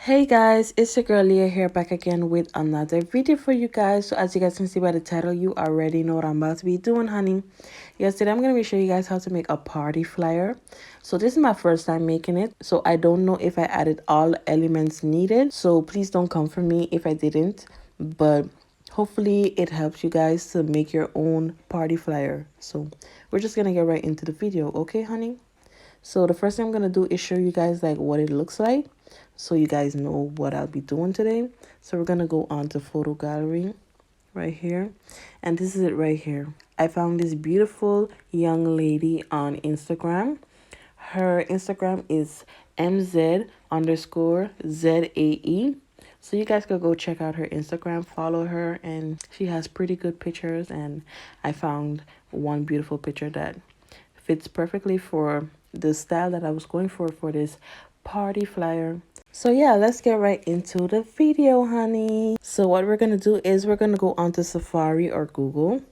Hey guys, it's your girl Leah here, back again with another video for you guys. So as you guys can see by the title, you already know what I'm about to be doing, honey. Yes, today I'm going to be showing you guys how to make a party flyer. So this is my first time making it, so I don't know if I added all elements needed, so please don't come for me if I didn't, but hopefully it helps you guys to make your own party flyer. So we're just going to get right into the video, okay, honey? So the first thing I'm going to do is show you guys like what it looks like, so you guys know what I'll be doing today. So we're going to go on to photo gallery right here, and this is it right here. I found this beautiful young lady on Instagram. Her Instagram is mz_zae. So you guys could go check out her Instagram, follow her, and she has pretty good pictures. And I found one beautiful picture that fits perfectly for the style that I was going for this party flyer. So yeah, let's get right into the video, honey. So what we're gonna do is we're gonna go onto Safari or Google,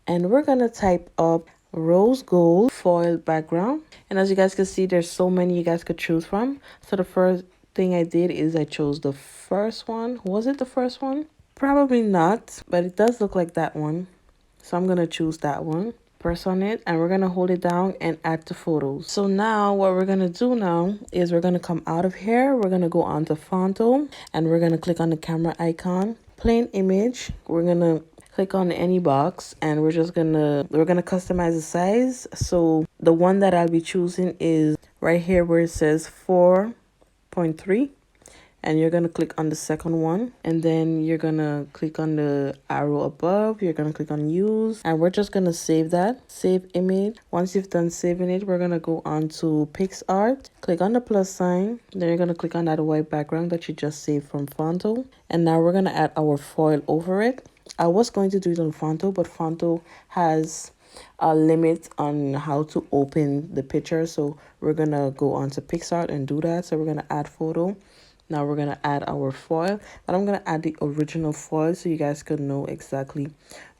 and we're gonna type up rose gold foil background. And as you guys can see, there's so many you guys could choose from. So the first thing I did is I chose the first one. Was it the first one? Probably not, but it does look like that one. So I'm gonna choose that one. Press on it, and we're gonna hold it down and add to photos. So now what we're gonna do now is we're gonna come out of here. We're gonna go on to Fonto, and we're gonna click on the camera icon, plain image. We're gonna click on any box, and we're gonna customize the size. So the one that I'll be choosing is right here where it says 4.3. And you're going to click on the second one, and then you're going to click on the arrow above. You're going to click on use, and we're just going to save that, save image. Once you've done saving it, we're going to go on to PixArt, click on the plus sign, then you're going to click on that white background that you just saved from Fonto, and now we're going to add our foil over it. I was going to do it on Fonto, but Fonto has a limit on how to open the picture, so we're going to go on to PixArt and do that. So we're going to add photo. Now we're going to add our foil, but I'm going to add the original foil so you guys could know exactly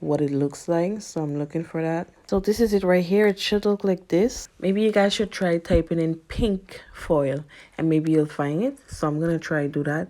what it looks like. So I'm looking for that. So this is it right here. It should look like this. Maybe you guys should try typing in pink foil and maybe you'll find it. So I'm going to try do that.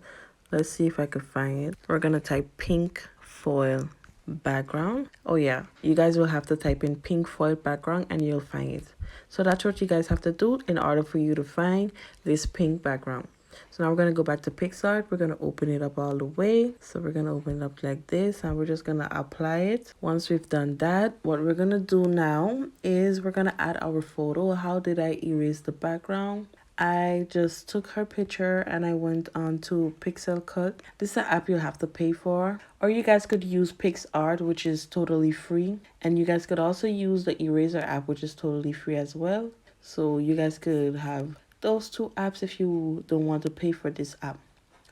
Let's see if I could find it. We're going to type pink foil background. Oh yeah, you guys will have to type in pink foil background and you'll find it. So that's what you guys have to do in order for you to find this pink background. So now we're going to go back to PixArt. We're going to open it up all the way. So we're going to open it up like this, and we're just going to apply it. Once we've done that, what we're going to do now is we're going to add our photo. How did I erase the background? I just took her picture and I went on to Pixel Cut. This is an app you'll have to pay for. Or you guys could use PixArt, which is totally free. And you guys could also use the Eraser app, which is totally free as well. So you guys could have those two apps if you don't want to pay for this app.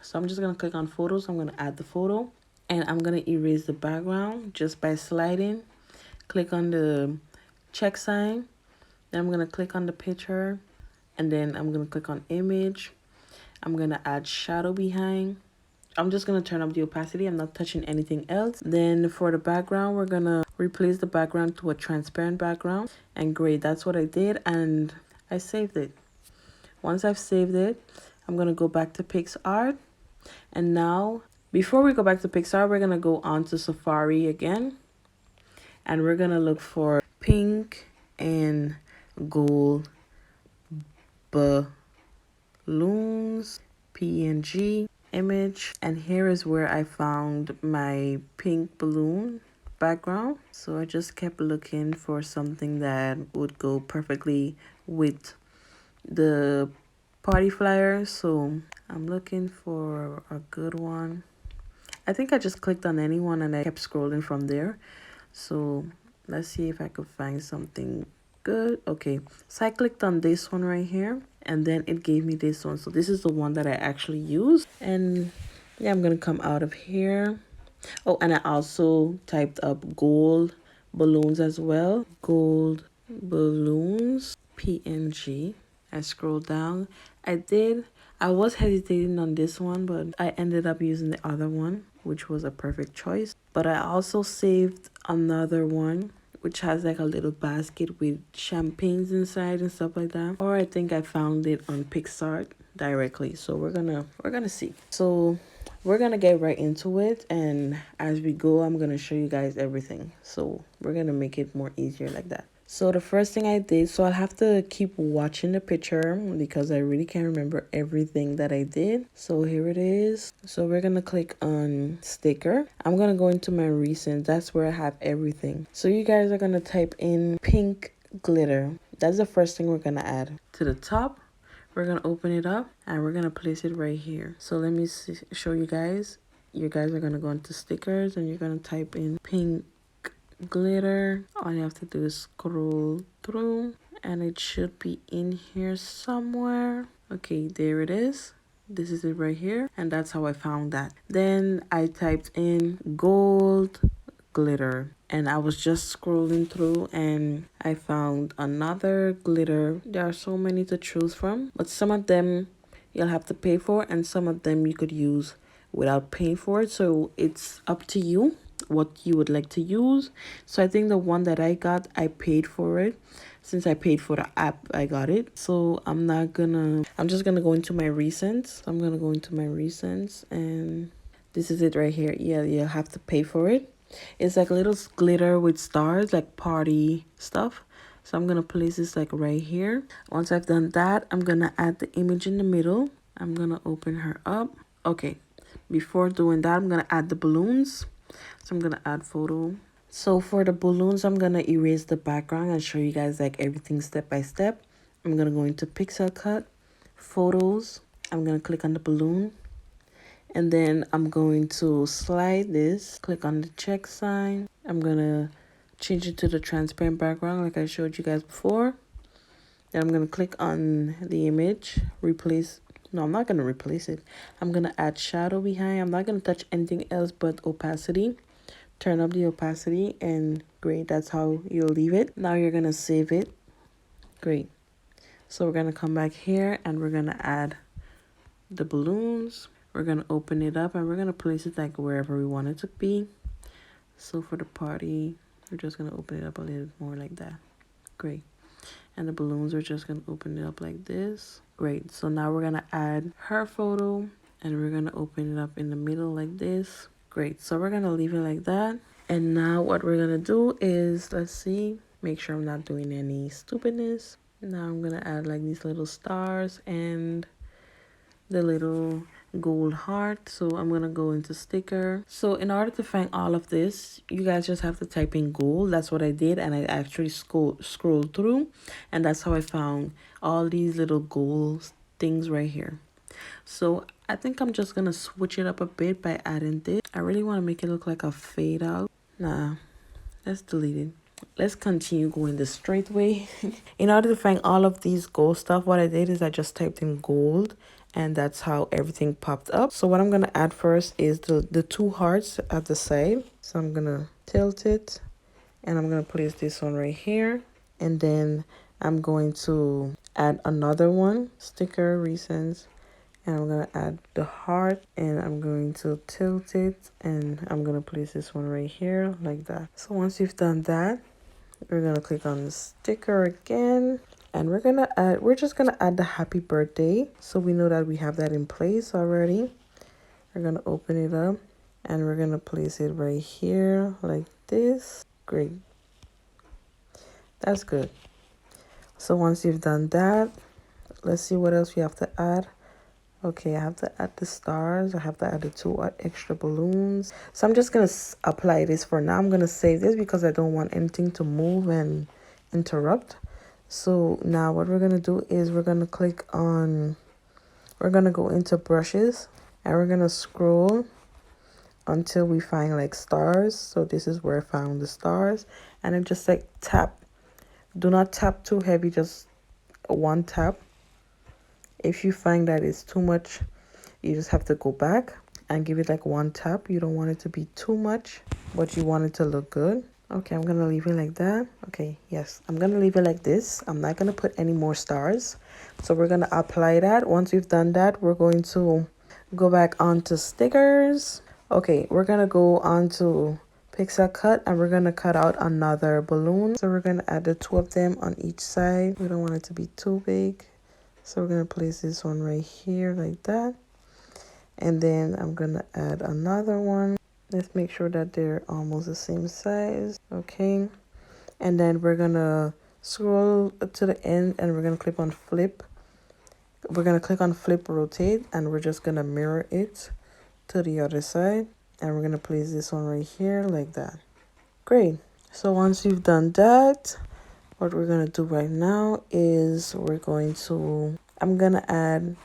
So I'm just going to click on photos. I'm going to add the photo, and I'm going to erase the background just by sliding. Click on the check sign. Then I'm going to click on the picture, and then I'm going to click on image. I'm going to add shadow behind. I'm just going to turn up the opacity. I'm not touching anything else. Then for the background, we're going to replace the background to a transparent background. And great, that's what I did, and I saved it. Once I've saved it, I'm going to go back to PixArt. And now, before we go back to PixArt, we're going to go on to Safari again. And we're going to look for pink and gold balloons, PNG image. And here is where I found my pink balloon background. So I just kept looking for something that would go perfectly with the party flyer. So I'm looking for a good one. I think I just clicked on anyone and I kept scrolling from there. So let's see if I could find something good. Okay, so I clicked on this one right here, and then it gave me this one. So this is the one that I actually used. And yeah, I'm gonna come out of here. Oh, and I also typed up gold balloons as well. Gold balloons PNG. I scrolled down. I was hesitating on this one, but I ended up using the other one, which was a perfect choice. But I also saved another one which has like a little basket with champagnes inside and stuff like that. Or I think I found it on Pixar directly. So we're gonna see. So we're gonna get right into it, and as we go I'm gonna show you guys everything. So we're gonna make it more easier like that. So the first thing I did, so I'll have to keep watching the picture because I really can't remember everything that I did. So here it is. So we're gonna click on sticker. I'm gonna go into my recent. That's where I have everything. So you guys are gonna type in pink glitter. That's the first thing we're gonna add to the top. We're gonna open it up and we're gonna place it right here. So let me show you guys. You guys are gonna go into stickers and you're gonna type in pink glitter. All you have to do is scroll through and it should be in here somewhere. Okay, there it is. This is it right here, and that's how I found that. Then I typed in gold glitter and I was just scrolling through and I found another glitter. There are so many to choose from, but some of them you'll have to pay for and some of them you could use without paying for it. So it's up to you what you would like to use. So I think the one that I got, I paid for it. Since I paid for the app, I got it. So I'm just gonna go into my recents. I'm gonna go into my recents and this is it right here. Yeah, you have to pay for it. It's like little glitter with stars, like party stuff. So I'm gonna place this like right here. Once I've done that, I'm gonna add the image in the middle. I'm gonna open her up. Okay, before doing that, I'm gonna add the balloons. So I'm gonna add photo. So for the balloons, I'm gonna erase the background and show you guys like everything step by step. I'm gonna go into pixel cut, photos. I'm gonna click on the balloon. And then I'm going to slide this, click on the check sign. I'm gonna change it to the transparent background like I showed you guys before. Then I'm gonna click on the image, replace. No, I'm not gonna replace it. I'm gonna add shadow behind. I'm not gonna touch anything else but opacity. Turn up the opacity and great, that's how you'll leave it. Now you're gonna save it. Great. So we're gonna come back here and we're gonna add the balloons. We're gonna open it up and we're gonna place it like wherever we want it to be. So for the party, we're just gonna open it up a little more like that. Great. And the balloons are just gonna open it up like this. Great. So now we're gonna add her photo and we're gonna open it up in the middle like this. Great. So we're gonna leave it like that. And now what we're gonna do is, let's see, make sure I'm not doing any stupidness. Now I'm gonna add like these little stars and the little gold heart. So I'm gonna go into sticker. So in order to find all of this, you guys just have to type in gold. That's what I did, and I actually scrolled through, and that's how I found all these little gold things right here. So I think I'm just gonna switch it up a bit by adding this. I really want to make it look like a fade out. Nah, let's delete it. Let's continue going the straight way. In order to find all of these gold stuff, what I did is I just typed in gold and that's how everything popped up. So what I'm gonna add first is the two hearts at the side. So I'm gonna tilt it and I'm gonna place this one right here, and then I'm going to add another one, sticker recents, and I'm gonna add the heart and I'm going to tilt it and I'm gonna place this one right here like that. So once you've done that, we're gonna click on the sticker again and we're just gonna add the happy birthday. So we know that we have that in place already. We're gonna open it up and we're gonna place it right here like this. Great. That's good. So once you've done that, let's see what else we have to add. Okay, I have to add the stars. I have to add the two extra balloons. So I'm just going to apply this for now. I'm going to save this because I don't want anything to move and interrupt. So now what we're going to do is we're going to we're going to go into brushes and we're going to scroll until we find like stars. So this is where I found the stars. And then just like tap. Do not tap too heavy, just one tap. If you find that it's too much, you just have to go back and give it like one tap. You don't want it to be too much, but you want it to look good. Okay, I'm gonna leave it like that. Okay, yes, I'm gonna leave it like this. I'm not gonna put any more stars. So we're gonna apply that. Once we've done that, we're going to go back onto stickers. Okay, we're gonna go on to pixel cut, and we're going to cut out another balloon. So we're going to add the two of them on each side. We don't want it to be too big. So we're going to place this one right here like that. And then I'm going to add another one. Let's make sure that they're almost the same size. Okay. And then we're going to scroll to the end and we're going to click on flip. We're going to click on flip rotate, and we're just going to mirror it to the other side. And we're going to place this one right here like that. Great. So once you've done that, what we're going to do right now is I'm going to add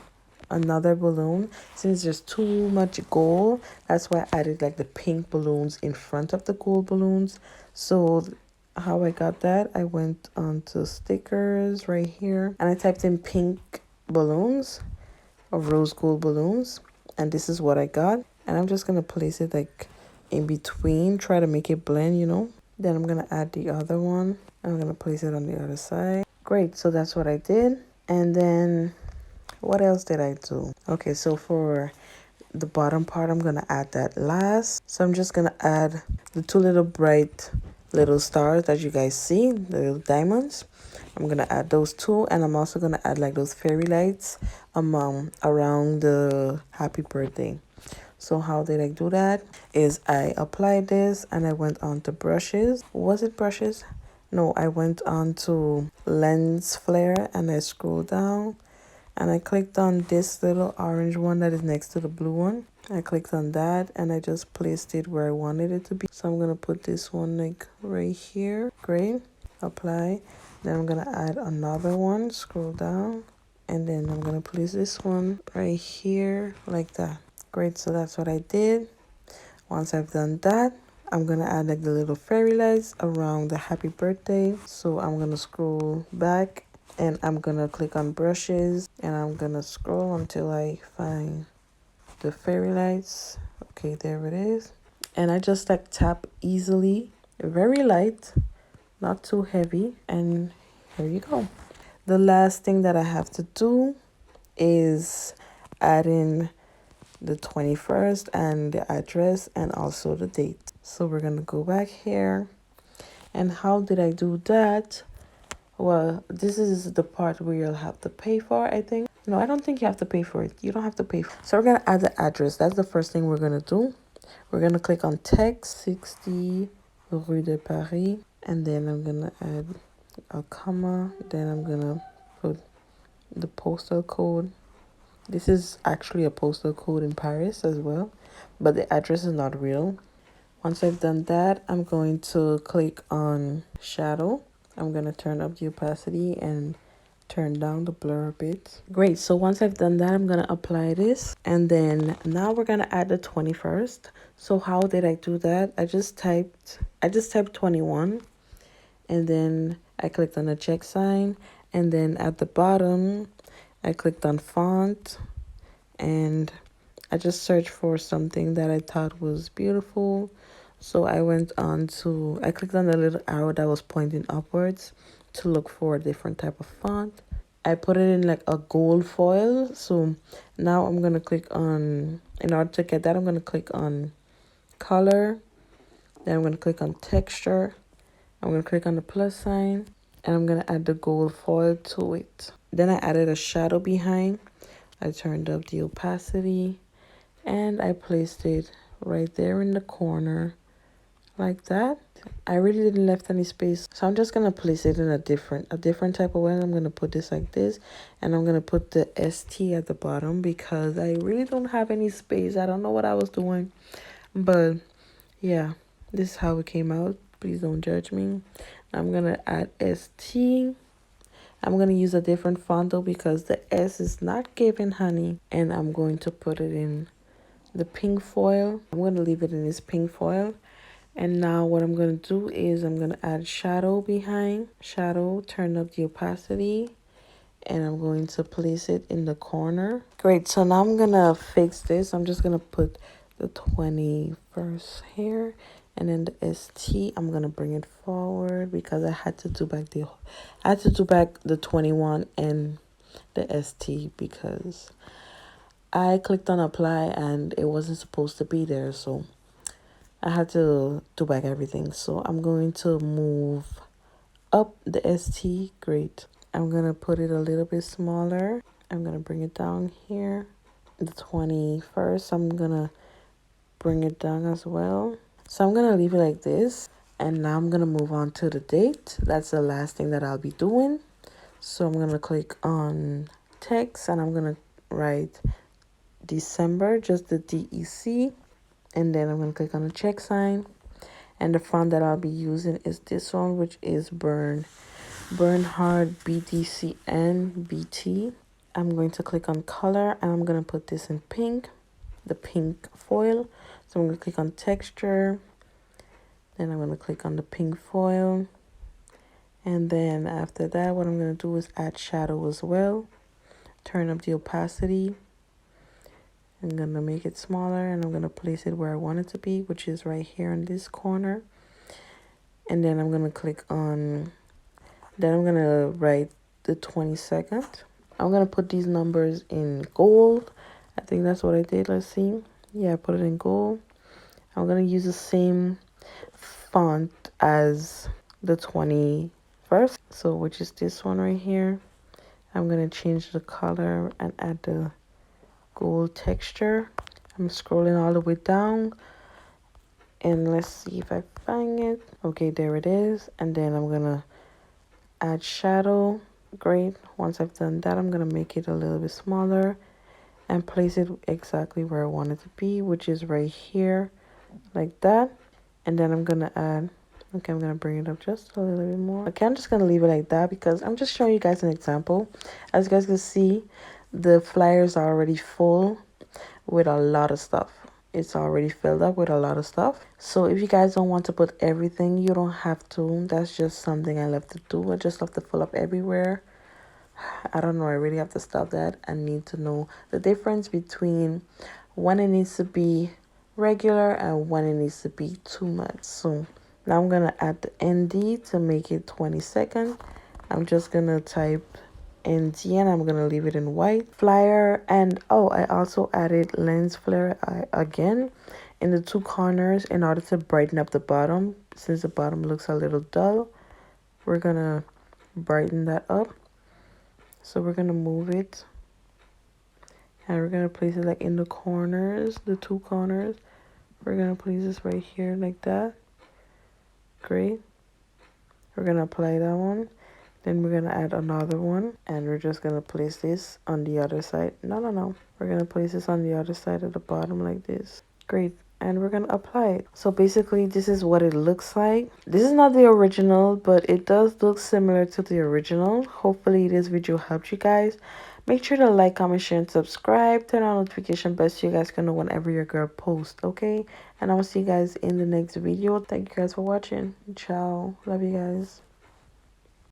another balloon. Since there's too much gold, that's why I added like the pink balloons in front of the gold balloons. So how I got that, I went onto stickers right here and I typed in pink balloons or rose gold balloons, and this is what I got. And I'm just gonna place it like in between, try to make it blend, Then I'm gonna add the other one. I'm gonna place it on the other side. Great, so that's what I did. And then what else did I do? Okay, so for the bottom part, I'm gonna add that last. So I'm just gonna add the two little bright little stars that you guys see, the little diamonds. I'm gonna add those two, and I'm also gonna add like those fairy lights around the happy birthday. So how did I do that? Is I applied this and I went on to brushes. Was it brushes? No, I went on to lens flare and I scrolled down and I clicked on this little orange one that is next to the blue one. I clicked on that and I just placed it where I wanted it to be. So I'm gonna put this one like right here. Great. Apply. Then I'm gonna add another one, scroll down, and then I'm gonna place this one right here like that. Great, so that's what I did. Once I've done that, I'm gonna add like the little fairy lights around the happy birthday. So I'm gonna scroll back and I'm gonna click on brushes and I'm gonna scroll until I find the fairy lights. Okay, there it is. And I just like tap easily, very light, not too heavy, and here you go. The last thing that I have to do is add in the 21st and the address and also the date. So we're gonna go back here. And how did I do that? Well, this is the part where you'll have to pay for, I think. No, I don't think you have to pay for it. You don't have to pay for it. So we're gonna add the address. That's the first thing we're gonna do. We're gonna click on text 60 Rue de Paris, and then I'm gonna add a comma. Then I'm gonna put the postal code. This is actually a postal code in Paris as well, but the address is not real. Once I've done that, I'm going to click on shadow. I'm going to turn up the opacity and turn down the blur a bit. Great, so once I've done that, I'm going to apply this. And then now we're going to add the 21st. So how did I do that? I just typed 21, and then I clicked on the check sign, and then at the bottom I clicked on font, and I just searched for something that I thought was beautiful. So I clicked on the little arrow that was pointing upwards to look for a different type of font. I put it in like a gold foil. So now I'm going to click on, in order to get that, I'm going to click on color. Then I'm going to click on texture. I'm going to click on the plus sign, and I'm going to add the gold foil to it. Then I added a shadow behind. I turned up the opacity and I placed it right there in the corner like that. I really didn't left any space, so I'm just gonna place it in a different type of way. I'm gonna put this like this, and I'm gonna put the ST at the bottom because I really don't have any space. I don't know what I was doing, but yeah, this is how it came out. Please don't judge me. I'm gonna add ST. I'm going to use a different font though because the S is not giving, honey. And I'm going to put it in the pink foil. I'm going to leave it in this pink foil. And now what I'm going to do is I'm going to add shadow behind. Shadow, turn up the opacity. And I'm going to place it in the corner. Great, so now I'm going to fix this. I'm just going to put the 21st here. And then the ST, I'm going to bring it forward because I had to do back the 21 and the ST because I clicked on apply and it wasn't supposed to be there. So I had to do back everything. So I'm going to move up the ST. Great. I'm going to put it a little bit smaller. I'm going to bring it down here. The 21st, I'm going to bring it down as well. So I'm going to leave it like this. And now I'm going to move on to the date. That's the last thing that I'll be doing. So I'm going to click on text and I'm going to write December, just the DEC. And then I'm going to click on the check sign. And the font that I'll be using is this one, which is Bernhard BDCN BT. I'm going to click on color and I'm going to put this in pink, the pink foil. So I'm going to click on texture. Then I'm going to click on the pink foil. And then after that, what I'm going to do is add shadow as well. Turn up the opacity. I'm going to make it smaller and I'm going to place it where I want it to be, which is right here in this corner. And then I'm going to click on, then I'm going to write the 22nd. I'm going to put these numbers in gold. I think that's what I did. Let's see. Yeah, I put it in gold. I'm going to use the same font as the 21st. So, which is this one right here. I'm going to change the color and add the gold texture. I'm scrolling all the way down. And let's see if I find it. Okay, there it is. And then I'm going to add shadow. Great. Once I've done that, I'm going to make it a little bit smaller and place it exactly where I want it to be, which is right here, like that. And then I'm going to add, okay, I'm going to bring it up just a little bit more. Okay, I'm just going to leave it like that because I'm just showing you guys an example. As you guys can see, the flyers are already full with a lot of stuff. It's already filled up with a lot of stuff. So if you guys don't want to put everything, you don't have to. That's just something I love to do. I just love to fill up everywhere. I don't know. I really have to stop that. I need to know the difference between when it needs to be regular and when it needs to be too much. So now I'm going to add the ND to make it 22nd. I'm just going to type ND and I'm going to leave it in white. Flyer, and oh, I also added lens flare again in the two corners in order to brighten up the bottom. Since the bottom looks a little dull, we're going to brighten that up. So we're going to move it and we're going to place it like in the corners, the two corners. We're going to place this right here like that. Great. We're going to apply that one. Then we're going to add another one. And we're just going to place this on the other side. No. We're going to place this on the other side at the bottom like this. Great. And we're going to apply it. So basically, this is what it looks like. This is not the original, but it does look similar to the original. Hopefully, this video helped you guys. Make sure to like, comment, share, and subscribe. Turn on notification bell so you guys can know whenever your girl posts, okay? And I will see you guys in the next video. Thank you guys for watching. Ciao. Love you guys.